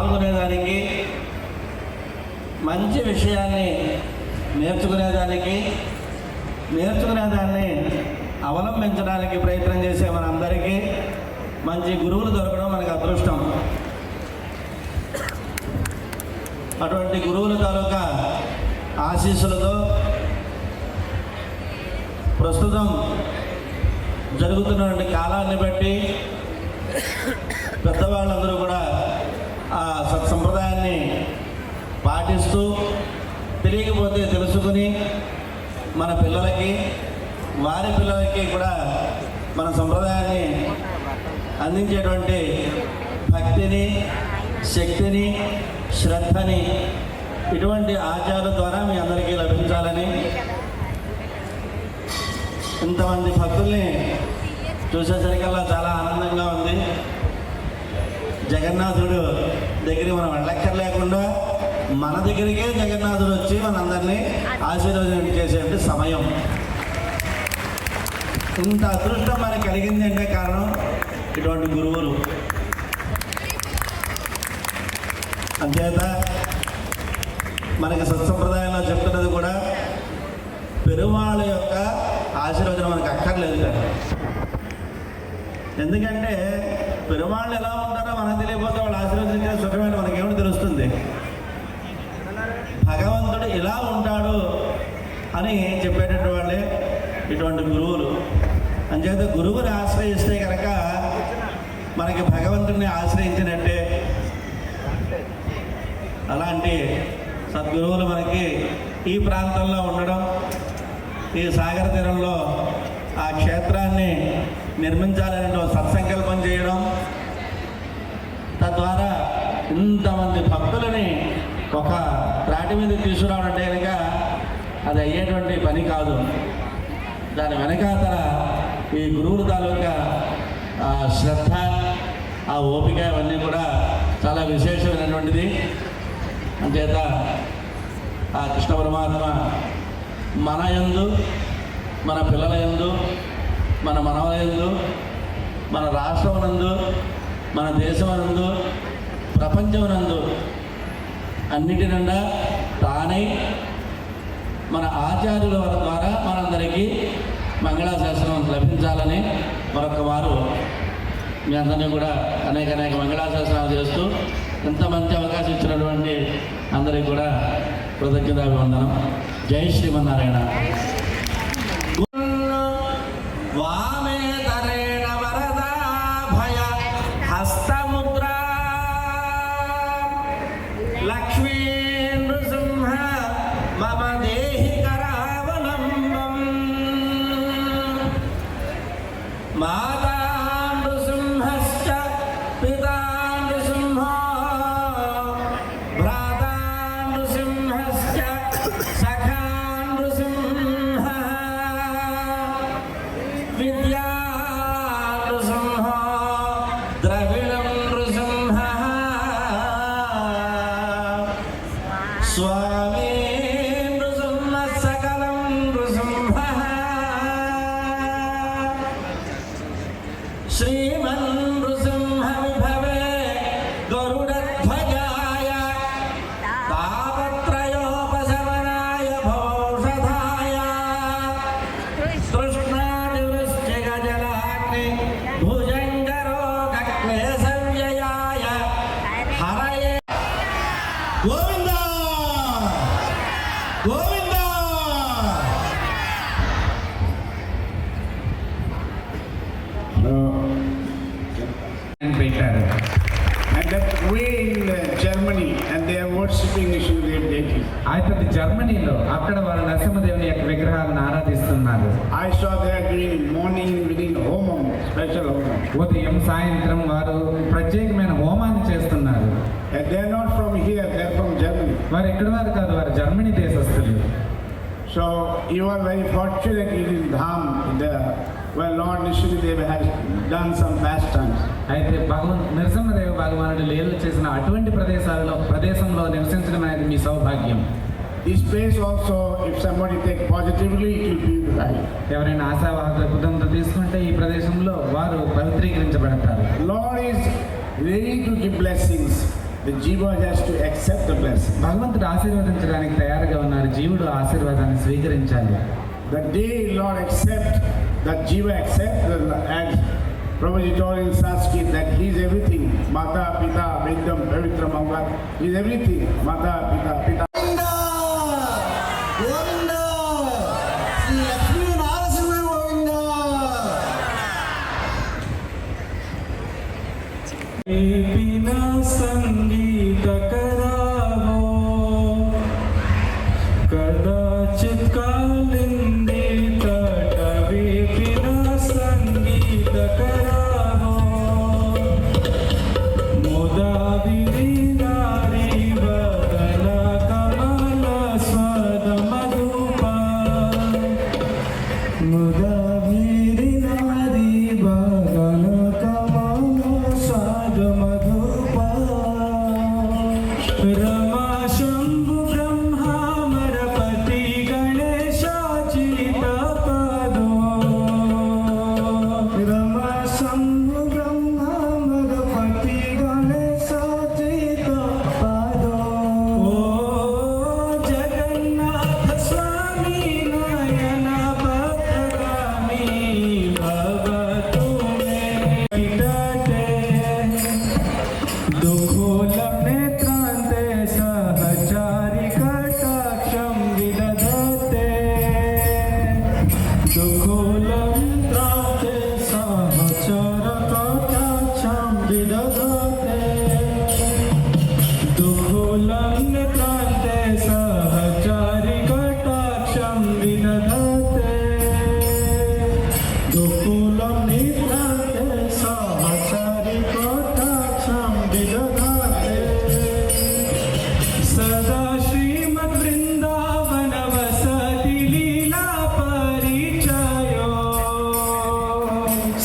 పాల్గొనేదానికి, మంచి విషయాన్ని నేర్చుకునేదానికి, నేర్చుకునేదాన్ని అవలంబించడానికి ప్రయత్నం చేసే మనందరికీ మంచి గురువులు దొరకడం మనకు అదృష్టం. అటువంటి గురువుల తాలూకా ఆశీస్సులతో ప్రస్తుతం జరుగుతున్నటువంటి కాలాన్ని బట్టి పెద్దవాళ్ళందరూ కూడా ఆ సత్సంప్రదాయాన్ని పాటిస్తూ, తెలియకపోతే తెలుసుకుని మన పిల్లలకి, వారి పిల్లలకి కూడా మన సంప్రదాయాన్ని అందించేటువంటి భక్తిని, శక్తిని, శ్రద్ధని ఇటువంటి ఆచారాల ద్వారా మీ అందరికీ లభించాలని, ఇంతమంది భక్తుల్ని చూసేసరికల్లా చాలా ఆనందంగా ఉంది. జగన్నాథుడు దగ్గరికి మనం వెళ్ళక్కర్లేకుండా మన దగ్గరికే జగన్నాథుడు వచ్చి మనందరినీ ఆశీర్వదం చేసేటువంటి సమయం. ఇంత అదృష్టం మనకి కలిగింది అంటే కారణం ఇటువంటి గురువులు. అంచేత మనకి సత్సంప్రదాయంలో చెప్తున్నది కూడా పెరుమాళ యొక్క ఆశీర్వచనం మనకు అక్కర్లేదు కదా. ఎందుకంటే పెరుమాళ్ళు ఎలా ఉంటారో మనకు తెలియకపోతే వాళ్ళు ఆశీర్వదించిన సుఖమైన మనకేమిటి తెలుస్తుంది. భగవంతుడు ఇలా ఉంటాడు అని చెప్పేటటువంటి వాళ్ళే ఇటువంటి గురువులు. అంచేత గురువుని ఆశ్రయిస్తే కనుక మనకి భగవంతుడిని ఆశ్రయించినట్టే. అలాంటి సద్గురువులు మనకి ఈ ప్రాంతంలో ఉండడం, ఈ సాగర తీరంలో ఆ క్షేత్రాన్ని నిర్మించాలని సత్సంకల్పం చేయడం, తద్వారా ఇంతమంది భక్తులని ఒక త్రాటి మీద తీసుకురావడం అంటే కనుక అది అయ్యేటువంటి పని కాదు. దాని వెనకాతల ఈ గురువుల తాలూకా శ్రద్ధ, ఆ ఓపిక ఇవన్నీ కూడా చాలా విశేషమైనటువంటిది. అంచేత ఆ కృష్ణ పరమాత్మ మన యందు, మన పిల్లల యందు, మన మనవల యందు, మన రాష్ట్రమునందు, మన దేశమునందు, ప్రపంచమునందు అన్నిటి నిండా తానై మన ఆచార్యుల ద్వారా మనందరికీ మంగళాశాసనం లభించాలని మరొక వారు మీ అందరినీ కూడా అనేక మంగళాశాసనాలు చేస్తూ ఇంత మంచి అవకాశం ఇచ్చినటువంటి అందరికీ కూడా కృతజ్ఞతాభివందనం. జై శ్రీమన్నారాయణ. వామేతరేణ వరదా భయ హస్తముద్రా లక్ష్మీ నృసింహ మమ దేహి కరావలంబం మాతా నృసింహశ్చ పితా నృసింహో భ్రాతా నృసింహశ్చ సఖా నృసింహ విద్యా నృసింహో ద్రవిణం నృసింహ స్వామి నృసింహ సకలం నృసింహ శ్రీమన్ నృసింహ విభవే గరుడధ్వజాయ తాపత్రయోపశమనాయ భౌషధాయ తృష్ణానివృశ్చిగజలాగ్ని భుజంగరోగక్లేశవ్యయాయ హరయే. గోవింద గోవింద. పెట్టారు. And that way in Germany, and they are worshipping Shivdev deity. అయితే జర్మనీలో అక్కడ వారు నరసింహదేవుని యొక్క విగ్రహాలను ఆరాధిస్తున్నారు. I saw they are doing morning, evening homam, special homam. ఉదయం సాయంత్రం వారు ప్రత్యేకమైన హోమాన్ని చేస్తున్నారు. And they are not from here, they are from Germany. వారు ఎక్కడి వారు కాదు, వారు Germany దేశస్థులు. So you are very fortunate in Dham, where Lord Nrsimhadev has done some pastimes. అయితే నరసింహదేవ భగవానుడు లీలలు చేసిన అటువంటి ప్రదేశంలో నివసించడం అనేది మీ సౌభాగ్యం. This place also, if somebody take positively, it will beautify. ఎవరైనా ఆశావాహ దృక్పథంతో తీసుకుంటే ఈ ప్రదేశంలో వారు పవిత్రీకరించబడతారు. Lord is ready to give blessings. the jiva has to accept the blessing. భగవంతుడు ఆశీర్వదించడానికి తయారుగా ఉన్నారు. జీవుడు ఆశీర్వాదాన్ని స్వీకరించాలి. The day Lord accept, that jiva accept, as Prabhuji told in Sanskrit that he is everything. Mata, Pita, Vedam, Pavitra, Mangal. He is everything. Mata, Pita, Pita. Govinda! Shri Lakshmi Narasimha Govinda! बिना संगीत करावो कदाचित कालिंदी तटवे बिना संगीत करावो मुदा विनारी वदन कमल स्वद मधुपा मुदा विनारी वदन कमल स्वाद मधुपा रमा शंभु ब्रह्मामरपति गणेशाचित पदो रमा शंभु ब्रह्मामरपति गणेशाचित पदो ओ जगन्नाथ स्वामी नयन पथगामी भवतु मे विदते दुःखोलं नेत्रान्ते सहचारि कटाक्षं विदधते दुःखोलं नेत्रान्ते सहचर कटाक्षं विदधते दुःखोलं नेत्रान्ते सहचारि कटाक्षं विदधते दुःखोलं नेत्रान्ते सहचारि कटाक्षं विदधते सदा श्रीमद्वृन्दावन वसति लीला परिचयो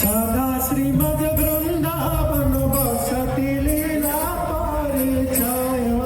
सदा श्रीमद्वृन्दावन वसति लीला परिचयो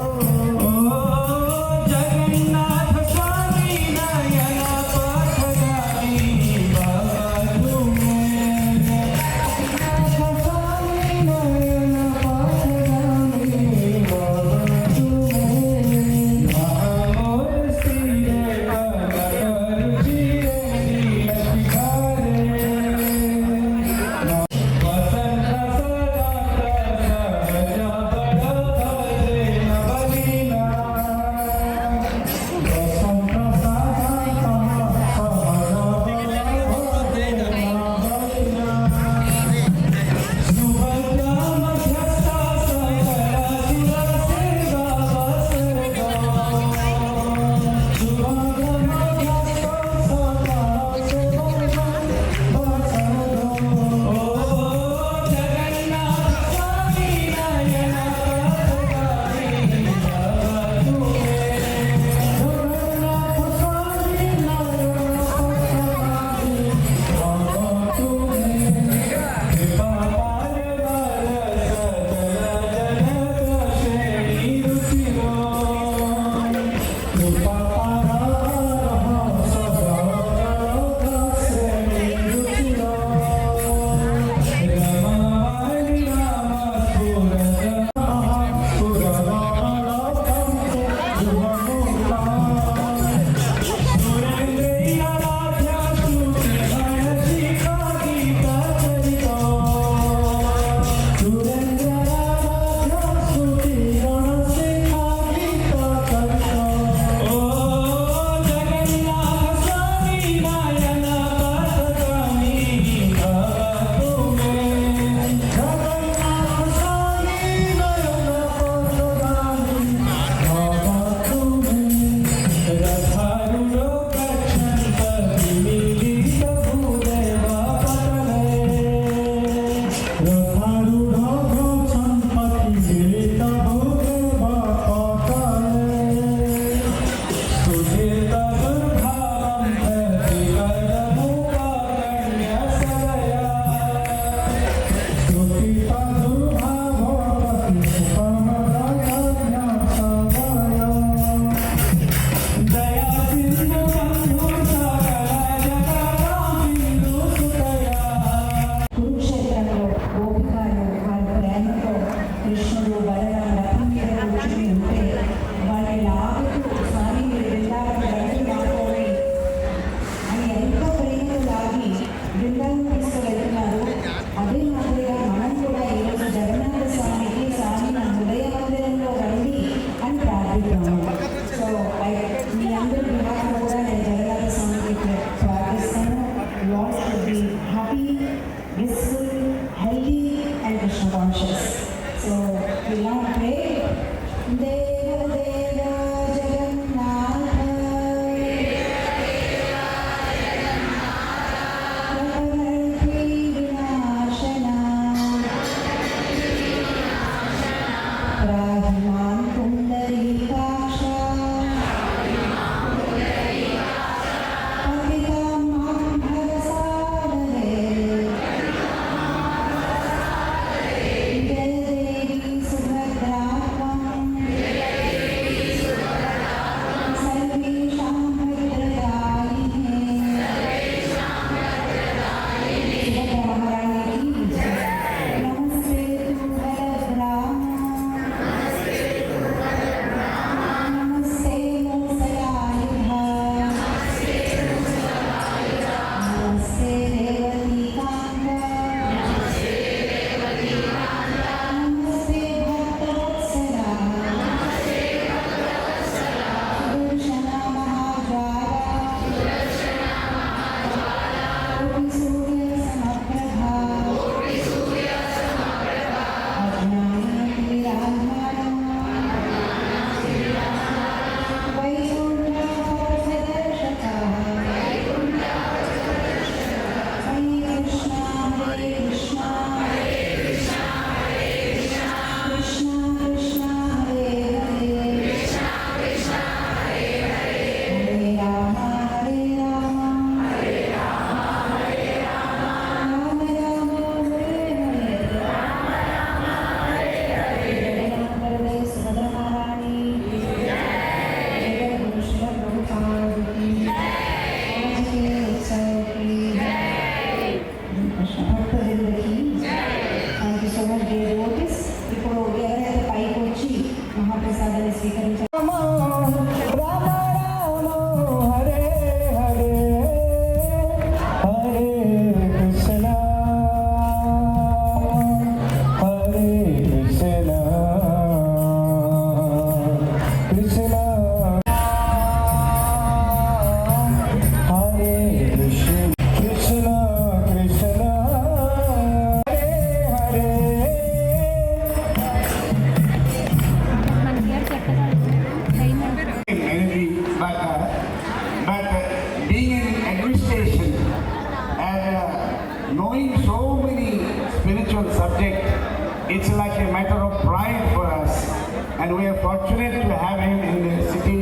and we are fortunate to have him in the city,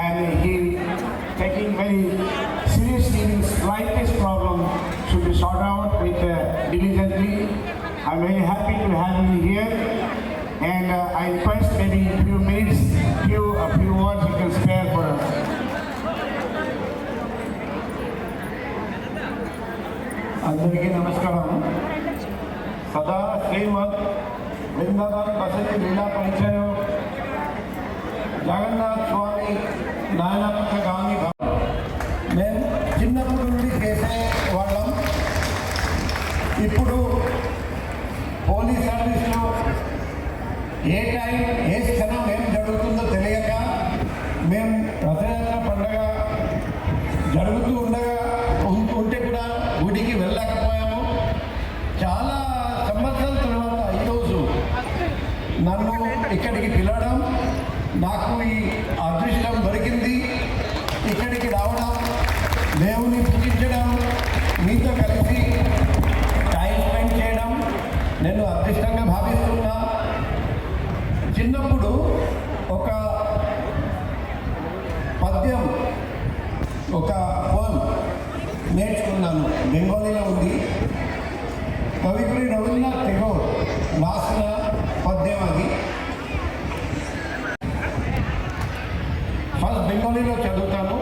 and he taking very seriously the slightest problem should be sorted out with diligently. I'm very happy to have him here, and I request maybe a few minutes, a few words he can spare for us. అందరికీ నమస్కారం. సదా శ్రీమద్ వృందావన వసతి లీలా పరిచయం జగన్నాథ్ స్వామి నాయనప్ప గాని మేము చిన్నప్పటి నుండి చేసే వాళ్ళం. ఇప్పుడు పోలీస్ సర్వీస్లో ఏ టైం ఏ క్షణం ఏం జరుగుతుందో తెలియక మేము రథయాత్ర పండుగ జరుగుతూ ఉండగా ఉంటే కూడా గుడికి వెళ్ళలేకపోయాము. చాలా సంవత్సరాల తర్వాత ఈరోజు నన్ను ఇక్కడికి పిలవడం, నాకు ఈ అదృష్టం దొరికింది. ఇక్కడికి రావడం, దేవుని పూజించడం, మీతో కలిసి టైం స్పెండ్ చేయడం నేను అదృష్టంగా భావిస్తున్నా. చిన్నప్పుడు ఒక పద్యం, ఒక పోమ్ నేర్చుకున్నాను. బెంగాలీలో ఉంది. కవిగురి రవీంద్రనాథ్ ఠాగూర్ రాసిన పద్యం అది. ఫస్ట్ బెంగాలీలో చదువుతాను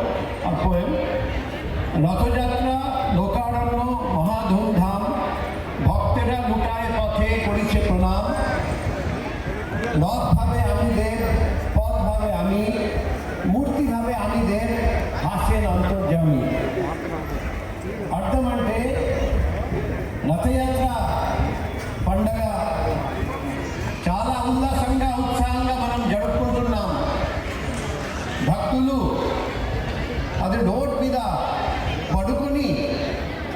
ఆ పోయం. রথযাত্রা লোকারণ্য মহাধুমধাম, ভক্তেরা লুটায় পথে করিছে প্রণাম। রথ ভাবে আমিদের, পথ ভাবে আমি, মূর্তি ভাবে আমিদের, হাসেন অন্তর্যামী। అర్థం అంటే రథయాత్ర పండగ చాలా ఉల్లాసంగా ఉత్సాహంగా మనం జరుపుకుంటున్నాం. భక్తులు అది రోడ్ మీద పడుకొని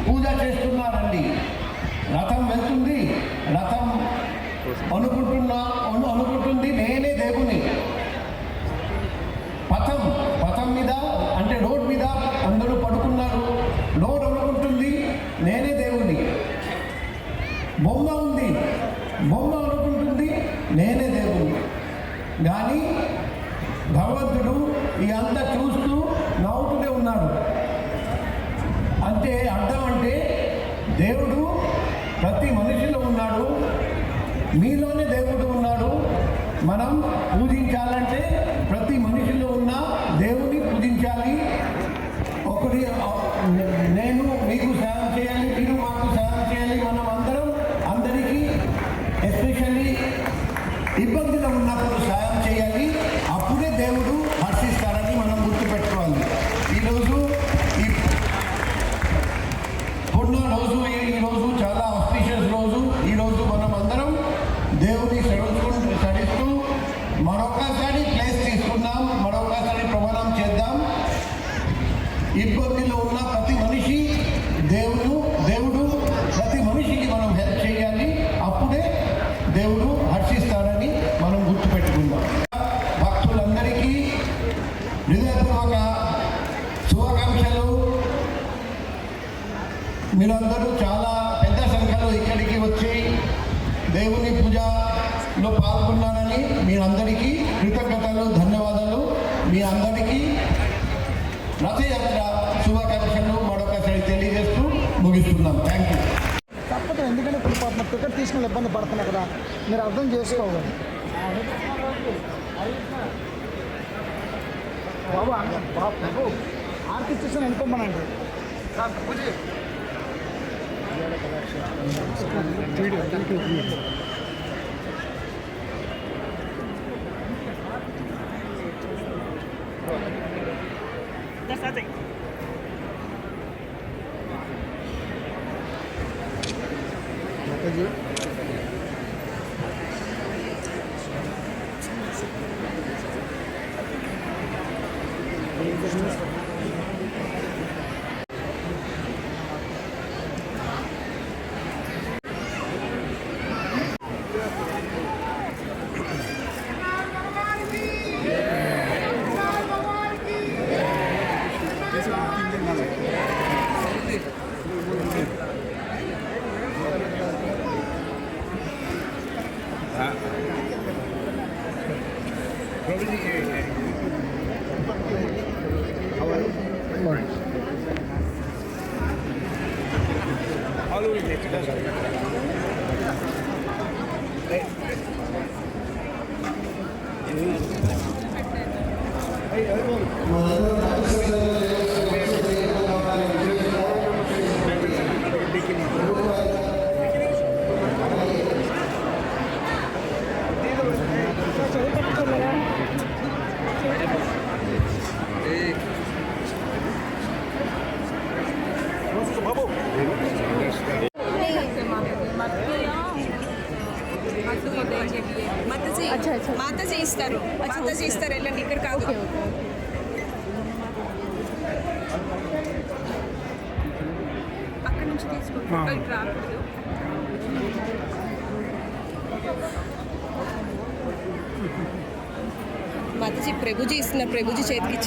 పూజ చేస్తున్నారండి. రథం వెళ్తుంది, రథం అనుకుంటుంది నేనే దేవుని. పథం మీద అంటే రోడ్ మీద అందరూ పడుకున్నారు. రోడ్ అనుకుంటుంది నేనే దేవుని. బొమ్మ ఉంది, బొమ్మ అనుకుంటుంది నేనే దేవుని. కానీ భగవంతుడు ఈ అంతా చూస్తూ నవ్వుతూనే ఉన్నాడు. అంటే అర్థం అంటే దేవుడు ప్రతి మనిషిలో ఉన్నాడు, మీలోనే దేవుడు ఉన్నాడు. మనం పూజించాలంటే ప్రతి మనిషిలో ఉన్న దేవుని పూజించాలి. ఒకరి నేను మీకు సాయం చేయాలి, మీరు మాకు సాయం చేయాలి. మనం అందరికీ ఎస్పెషల్లీ ఇబ్బందిలో ఉన్నప్పుడు సాయం చేయాలి. అప్పుడే దేవుడు హర్షిస్తారని మనం గుర్తుపెట్టుకోవాలి. ఈరోజు పుణ్య రోజు, ఈరోజు చాలా ఆస్పిషియస్ రోజు. ఈరోజు మనం అందరం దేవుని సరిస్తూ మరొకసారి ప్లేస్ తీసుకుందాం, మరొకసారి ప్రమాణం చేద్దాం. ఇబ్బందిలో ఉన్న ప్రతి మనిషి దేవుడు ప్రతి మనిషికి మనం హెల్ప్ చేయాలి. అప్పుడే దేవుడు హర్షిస్తాడని మనం గుర్తుపెట్టుకుందాం. భక్తులందరికీ హృదయపూర్వక శుభాకాంక్షలు. మీరందరూ చాలా పెద్ద సంఖ్యలో ఇక్కడికి వచ్చి దేవుని పూజలో పాల్గొన్నారని మీరందరికీ కృతజ్ఞతలు, ధన్యవాదాలు. మీ అందరికీ రథయాత్ర శుభాకాంక్షలు మరొకసారి తెలియజేస్తూ ముగిస్తున్నాం. Thank you. తప్పదు, ఎందుకంటే ఇప్పుడు పాపం టికెట్ తీసుకుని ఇబ్బంది పడుతున్నా కదా, మీరు అర్థం చేసుకోవాలి. బాబు ఆర్కి ఇచ్చేసాను అనుకోమనండి. That's nothing. మాతాజీ ఇస్తారు, మాతాజీ ఇస్తారు, వెళ్ళండి, ఇక్కడ కాదు. అక్కడ నుంచి తీసుకుంటారు, ఇక్కడ రాకూడదు. మాతాజీ ప్రభుజీ ఇస్తున్నారు, ప్రభుజీ చేతికి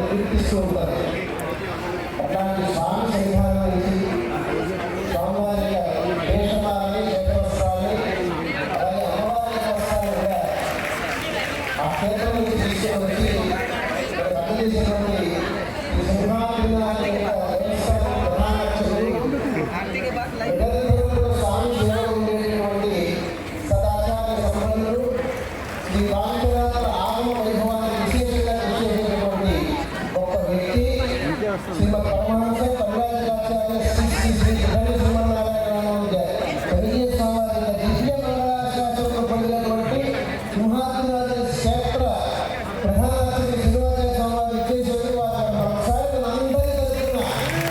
కీర్తిస్తూ ఉంటారు. అట్లాంటి స్వామి సన్నిధానం నుంచి స్వామివారి వేషమాలని చక్రవస్త్రాన్ని అలాగే అమ్మవారి వస్త్రాలు కూడా ఆ క్షేత్రం నుంచి తీసుకువచ్చి అందజేసినటువంటి ఈ సింహాద్రి దేవస్థానం ప్రధానర్చకులు స్వామి సేవలు ఉండేటువంటి సదాచార సంపన్నులు శ్రీ రామచంద్ర ఆగమ వైభవాన్ని విశేషంగా కృషి చేసినటువంటి ఒక వ్యక్తి శ్రీమద్ పరమహంస పరివ్రాజకాచార్య శ్రీ శ్రీ శ్రీ ధరణి సింహనారాయణ కవిజయ స్వామి దివ్య మంగళాశాసనకు పొందినటువంటి సింహాద్రి క్షేత్ర ప్రధానర్చకులు శ్రీనివాస స్వామి విచ్చేసేందుకు ఒకసారి మనందరి తరపున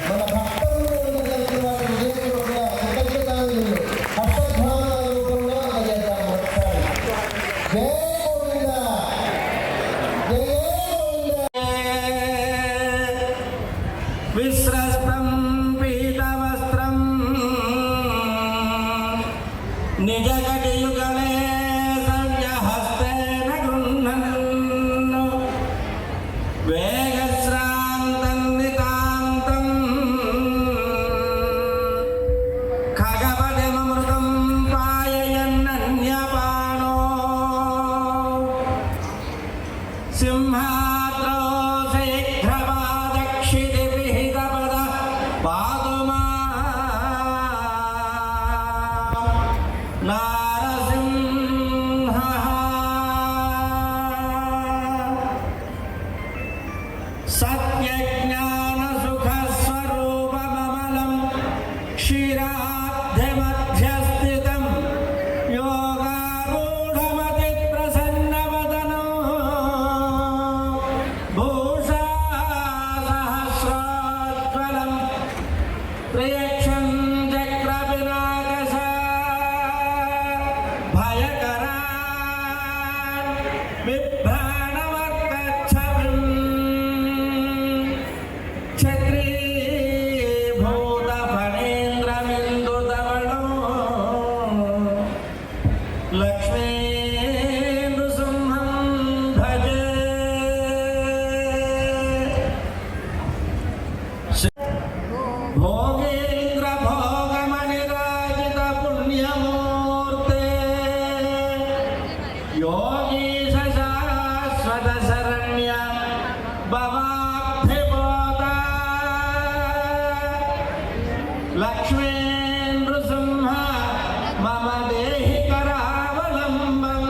మన భక్తులందరి తరపున విజయంలో కూడా కృతజ్ఞతాంజలులు హర్షధ్వానాల రూపంలో అందజేద్దాం. ఒకసారి జై గోవింద జై గోవింద. విశ్రస్తం పీతవస్త్రం నిజగటియుగలే సవ్యహస్తేన గృహ్ణన్ వేగశ్రాంతం నితాంతం ఖగవదమృతం పాయయన్నన్యపాణో సింహాద్రో శీఘ్రపాదక్షితివిహితపద పాదుమా నారసింహః సత్యజ్ఞానసుఖస్వరూపమమలం క్షీరాబ్ధిమధ్యస్థితం యోగారూఢమతిప్రసన్నవదనం శరణ్య భవాబ్ధిబోధ లక్ష్మీ నృసింహ మమ దేహి కరావలంబం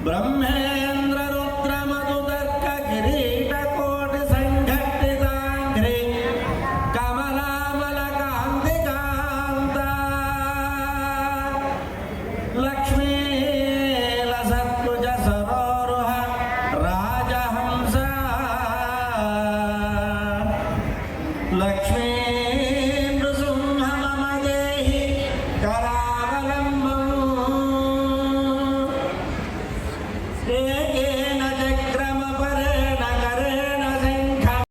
బ్రహ్మేంద్ర రుద్ర మధుదర్క కిరీట కోటి సంఘటితాగ్రే కమలామల కాంతి కాంత లక్ష్మీల సత్కుజ సరోరుహ రాజహంస లక్ష్మీ